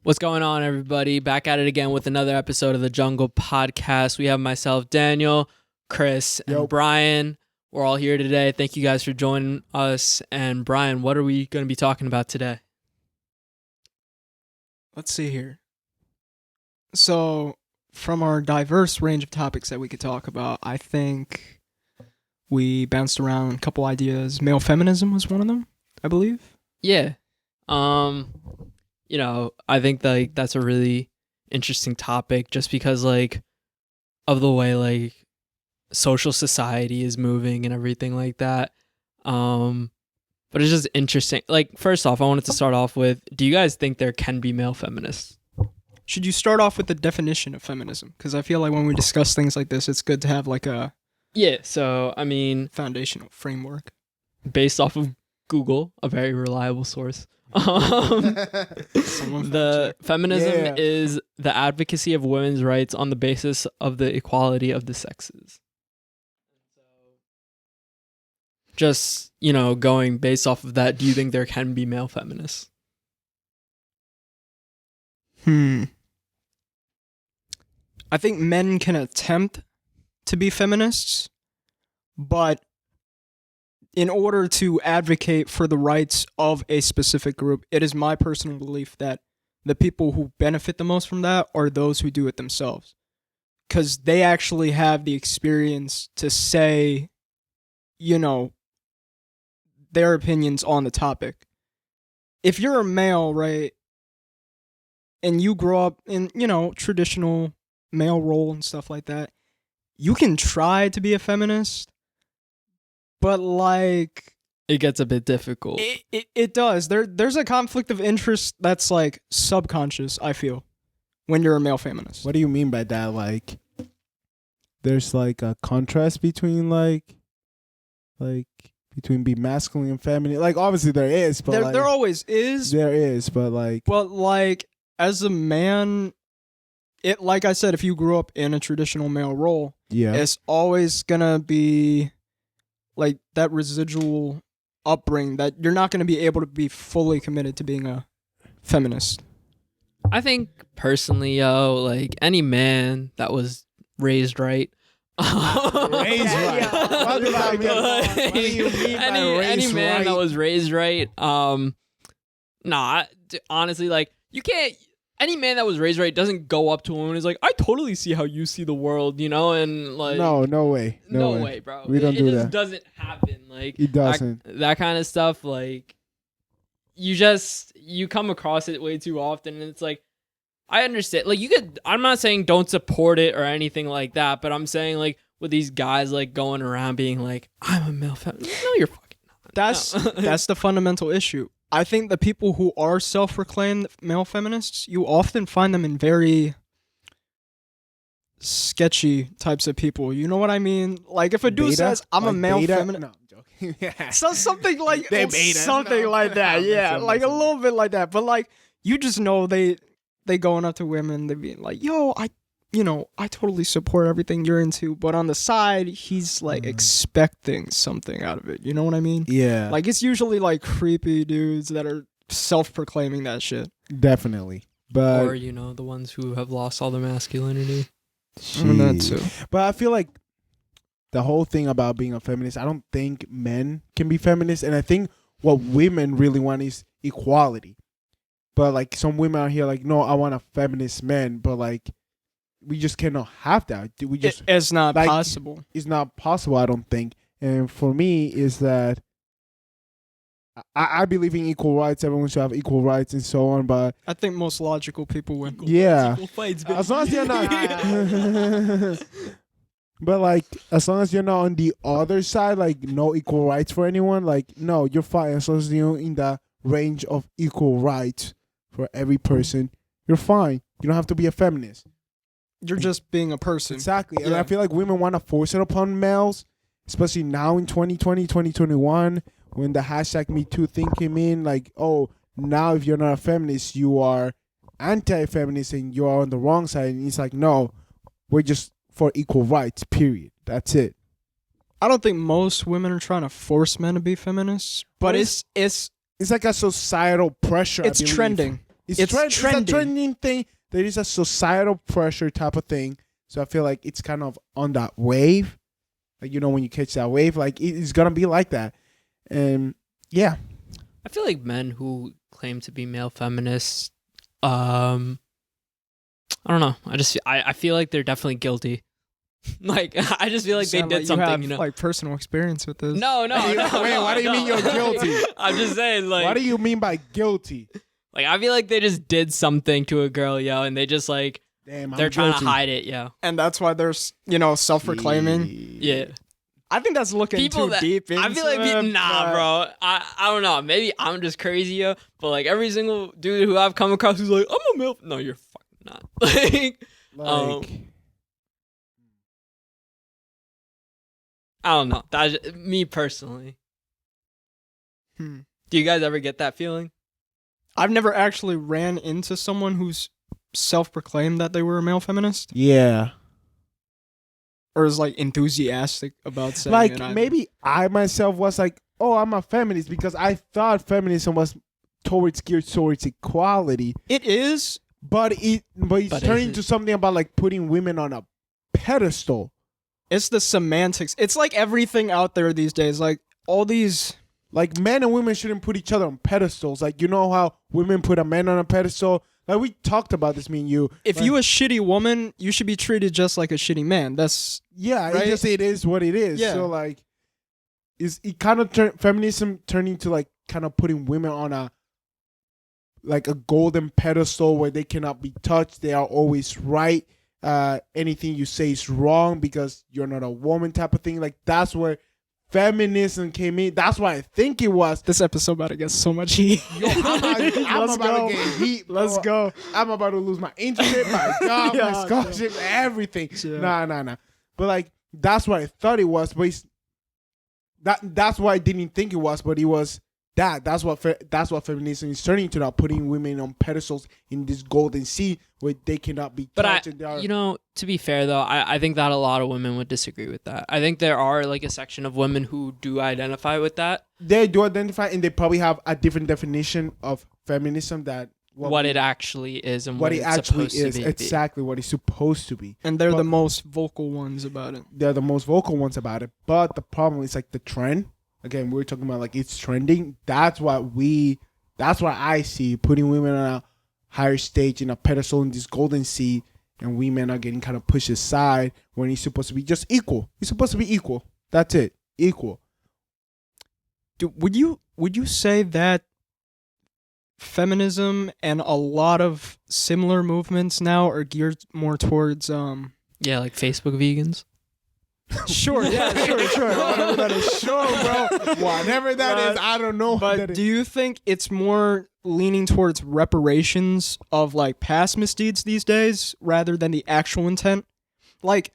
What's going on, everybody? Back at it again with another episode of the Jungle Podcast. We have myself, Daniel, Chris, and Brian. We're all here today. Thank you guys for joining us. And Brian, what are we going to be talking about today? Let's see here. So, from our diverse range of topics that we could talk about, I think we bounced around a couple ideas. Male feminism was one of them, I believe. Yeah. I think that's a really interesting topic just because of the way social society is moving and everything like that. But it's just interesting. First off, I wanted to start off with, do you guys think there can be male feminists? Should you start off with the definition of feminism? Because I feel like when we discuss things like this, it's good to have a foundational framework. Based off of Google, a very reliable source. The feminism is the advocacy of women's rights on the basis of the equality of the sexes. Just, going based off of that, do you think there can be male feminists? I think men can attempt to be feminists, but in order to advocate for the rights of a specific group, it is my personal belief that the people who benefit the most from that are those who do it themselves. Because they actually have the experience to say, their opinions on the topic. If you're a male, right, and you grow up in, traditional male role and stuff like that, you can try to be a feminist, but it gets a bit difficult. It does. There's a conflict of interest that's subconscious, I feel, when you're a male feminist. What do you mean by that? There's a contrast between between being masculine and feminine. Obviously there is, but there always is. There is, but But as a man, it I said, if you grew up in a traditional male role, it's always gonna be that residual upbringing that you're not going to be able to be fully committed to being a feminist. I think personally, any man that was raised right. Raised right. What do you mean by any man right? that was raised right. Honestly, you can't. Any man that was raised right doesn't go up to a woman and is like, I totally see how you see the world, and no way. No way, bro. We don't do that. It just doesn't happen. It doesn't. That kind of stuff, you come across it way too often, and it's I understand. I'm not saying don't support it or anything like that, but I'm saying with these guys going around being I'm a male feminist. No, you're fucking not. That's the fundamental issue. I think the people who are self-proclaimed male feminists, you often find them in very sketchy types of people. You know what I mean? If a dude says, I'm a male feminist. No, I'm joking. So something like that. Yeah, a little bit like that. But you just know they going up to women, they being yo, I totally support everything you're into, but on the side, he's expecting something out of it. You know what I mean? Yeah. It's usually creepy dudes that are self-proclaiming that shit. Definitely. But or, the ones who have lost all their masculinity. That too. But I feel the whole thing about being a feminist, I don't think men can be feminists. And I think what women really want is equality. But some women out here no, I want a feminist man, but we just cannot have that. It's not possible. It's not possible, I don't think. And for me, is that I believe in equal rights. Everyone should have equal rights and so on. But I think most logical people win. Equal fights, as long as you're not. But as long as you're not on the other side, no equal rights for anyone. No, you're fine. As long as you're in the range of equal rights for every person, you're fine. You don't have to be a feminist. You're just being a person. Exactly. Yeah. And I feel women want to force it upon males, especially now in 2020, 2021, when the hashtag #MeToo thing came in. Now if you're not a feminist, you are anti-feminist and you are on the wrong side. And it's no, we're just for equal rights, period. That's it. I don't think most women are trying to force men to be feminists, but it's a societal pressure. It's trending. It's trendy. It's a trending thing. There is a societal pressure type of thing. So I feel like it's kind of on that wave. Like, when you catch that wave, like it's going to be like that. And yeah. I feel like men who claim to be male feminists, I don't know. I feel like they're definitely guilty. Like, I just feel like they did something, you have, like, personal experience with this. No. Wait, what do you mean you're guilty? I'm just saying, like... What do you mean by guilty? Like, I feel like they just did something to a girl, and they just, like... Damn, they're trying to hide it, And that's why they're, self-proclaiming. Yeah. I think that's looking deep into I feel like, bro. I don't know. Maybe I'm just crazy, but, like, every single dude who I've come across who's like, I'm a male... No, you're fucking not. I don't know. That's me personally. Do you guys ever get that feeling? I've never actually ran into someone who's self-proclaimed that they were a male feminist. Yeah. Or is, like, enthusiastic about saying like, it. Like, maybe I myself was like, oh, I'm a feminist because I thought feminism was geared towards equality. It is. But it's turning into something about, like, putting women on a pedestal. It's the semantics. It's like everything out there these days. Like, all these... Like, men and women shouldn't put each other on pedestals. Like, you know how women put a man on a pedestal? Like, we talked about this, me and you. If you a shitty woman, you should be treated just like a shitty man. That's... Yeah, right? it is what it is. Yeah. So, like, it kind of feminism turning to, like, kind of putting women on a golden pedestal where they cannot be touched. They are always right. Anything you say is wrong because you're not a woman type of thing. Like, that's where feminism came in. That's why I think it was. This episode about to get so much heat. Yo, I'm about to get heat. Let's go. I'm about to lose my internship, my job, my scholarship, everything. Yeah. Nah. But, like, that's what I thought it was. But that's why I didn't think it was. But it was that. That's what feminism is turning to now, putting women on pedestals in this golden sea where they cannot be touched. To be fair, though, I think that a lot of women would disagree with that. I think there are, like, a section of women who do identify with that. They do identify, and they probably have a different definition of feminism that what it actually is and what it actually is. Exactly what it's supposed to be. And they're the most vocal ones about it. They're the most vocal ones about it. But the problem is, like, the trend. Again, we were talking about, like, it's trending. That's what I see, putting women on a higher stage in a pedestal in this golden sea, and women are getting kind of pushed aside when it's supposed to be just equal. It's supposed to be equal. That's it. Equal. Dude, would you say that feminism and a lot of similar movements now are geared more towards like Facebook vegans? Sure. Whatever that is, sure, bro. Whatever that is, I don't know. But do you think it's more leaning towards reparations of, like, past misdeeds these days rather than the actual intent? Like,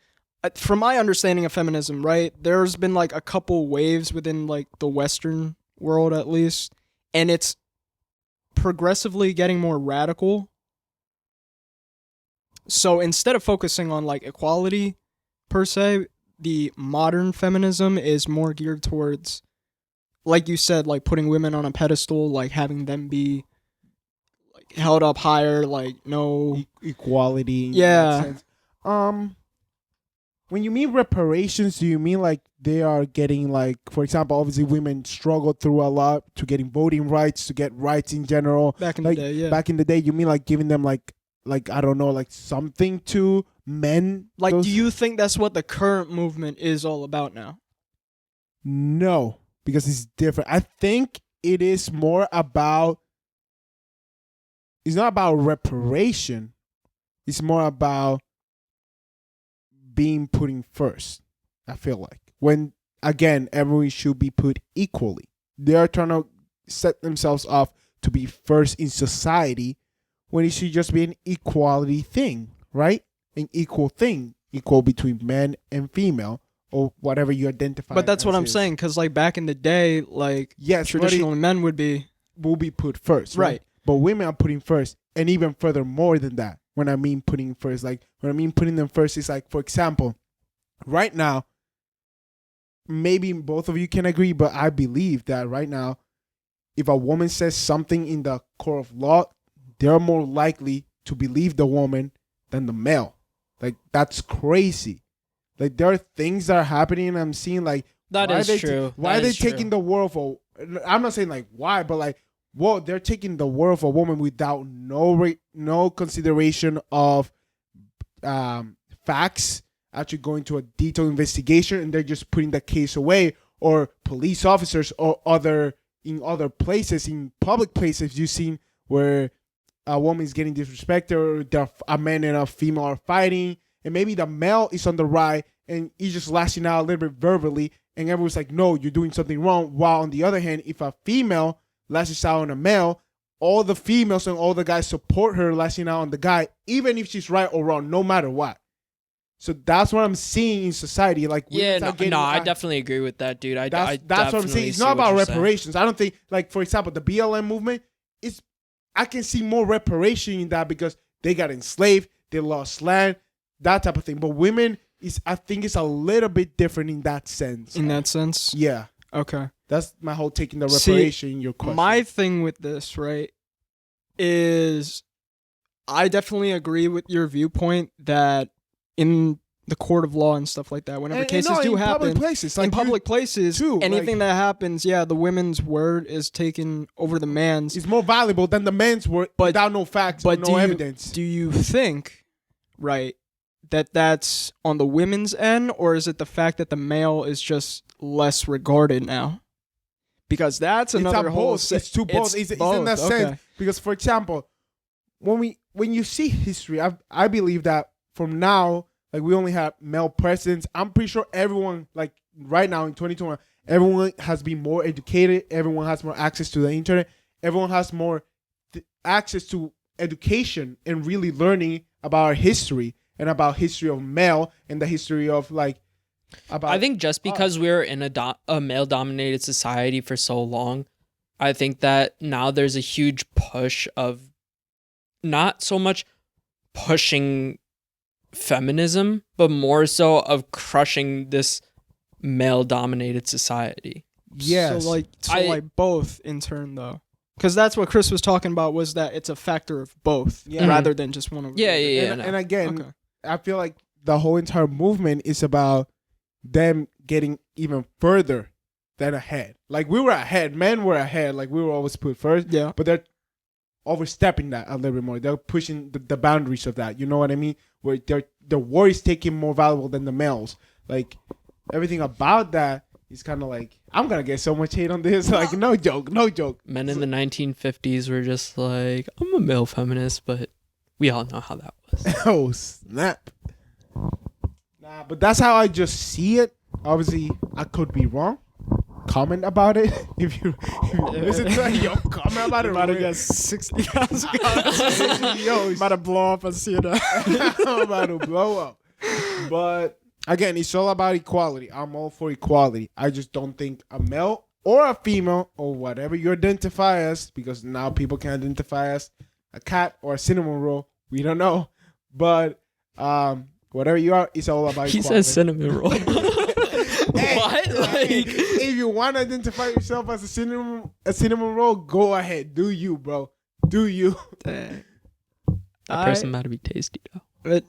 from my understanding of feminism, right, there's been, like, a couple waves within, like, the Western world at least, and it's progressively getting more radical. So instead of focusing on, like, equality per se, the modern feminism is more geared towards, like you said, like, putting women on a pedestal, like, having them be, like, held up higher, like, no equality. Yeah. When you mean reparations, do you mean, like, they are getting, like, for example, obviously women struggled through a lot to getting voting rights, to get rights in general. Back in the day, yeah. Back in the day, you mean, like, giving them, like I don't know, like, something to men? Like, do you think that's what the current movement is all about now? No, because it's different. I think it is more about, it's not about reparation. It's more about being putting first, I feel like. When, again, everyone should be put equally. They are trying to set themselves up to be first in society when it should just be an equality thing, right? An equal thing, equal between men and female, or whatever you identify. But that's what I'm saying, because, like, back in the day, like, yes, traditional men will be put first, right? But women are putting first, and even further more than that. When I mean putting first, like, when I mean putting them first is, like, for example, right now, maybe both of you can agree, but I believe that right now, if a woman says something in the court of law, they're more likely to believe the woman than the male. Like, that's crazy. Like, there are things that are happening, and I'm seeing, like, that is true. Why are they taking the word for? I'm not saying like why, but like, whoa, they're taking the word of a woman without no consideration of facts. Actually, going to a detailed investigation, and they're just putting the case away. Or police officers or in other places, in public places, you've seen where a woman is getting disrespected, or a man and a female are fighting, and maybe the male is on the right and he's just lashing out a little bit verbally, and everyone's like, no, you're doing something wrong. While on the other hand, if a female lashes out on a male, all the females and all the guys support her lashing out on the guy, even if she's right or wrong, no matter what. So that's what I'm seeing in society. Like, I definitely agree with that, dude. That's what I'm saying. It's not about reparations. I don't think, like, for example, the BLM movement is. I can see more reparation in that because they got enslaved, they lost land, that type of thing. But women I think it's a little bit different in that sense. In that sense, yeah. Okay, that's my whole taking the reparation in your question. My thing with this, right, is I definitely agree with your viewpoint that in the court of law and stuff like that, whenever cases do happen, in public places, too, anything that happens, the women's word is taken over the man's. It's more valuable than the man's word, without no facts, but no evidence. Do you think, right, that that's on the women's end, or is it the fact that the male is just less regarded now? Because that's another whole. It's two both. It's in that sense. Because, for example, when you see history, I believe that from now, like, we only have male presidents. I'm pretty sure everyone, like, right now in 2021, everyone has been more educated. Everyone has more access to the internet. Everyone has more access to education and really learning about our history and about history of male and the history of, like, about. I think just because we're in a male-dominated society for so long, I think that now there's a huge push of not so much pushing feminism, but more so of crushing this male-dominated society. Yes. So like both in turn, though. Because that's what Chris was talking about, was that it's a factor of both rather than just one of them. And again, I feel like the whole entire movement is about them getting even further than ahead. Like, we were ahead. Men were ahead. Like, we were always put first. Yeah. But they're overstepping that a little bit more. They're pushing the boundaries of that. You know what I mean? Where the war is taking more valuable than the males. Like, everything about that is kind of like, I'm going to get so much hate on this. Like, no joke. Men in the 1950s were just like, I'm a male feminist, but we all know how that was. Oh, snap. Nah, but that's how I just see it. Obviously, I could be wrong. Comment about it. If you listen to it, yo, comment about it. About to get 60,000 comments. Yo, about to blow up. I see it. I'm about to blow up. But again, it's all about equality. I'm all for equality. I just don't think a male or a female or whatever you identify as, because now people can identify as a cat or a cinnamon roll. We don't know. But whatever you are, it's all about equality. He says cinnamon roll. What? Like, if you want to identify yourself as a cinnamon roll, go ahead. Do you, bro? Do you? Dang. That person might be tasty though. But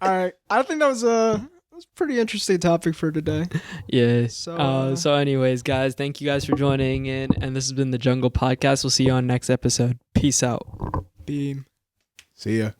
all right, I think that was a pretty interesting topic for today. Yeah. So anyways, guys, thank you guys for joining in, and this has been the Jungle Podcast. We'll see you on next episode. Peace out. Beam. See ya.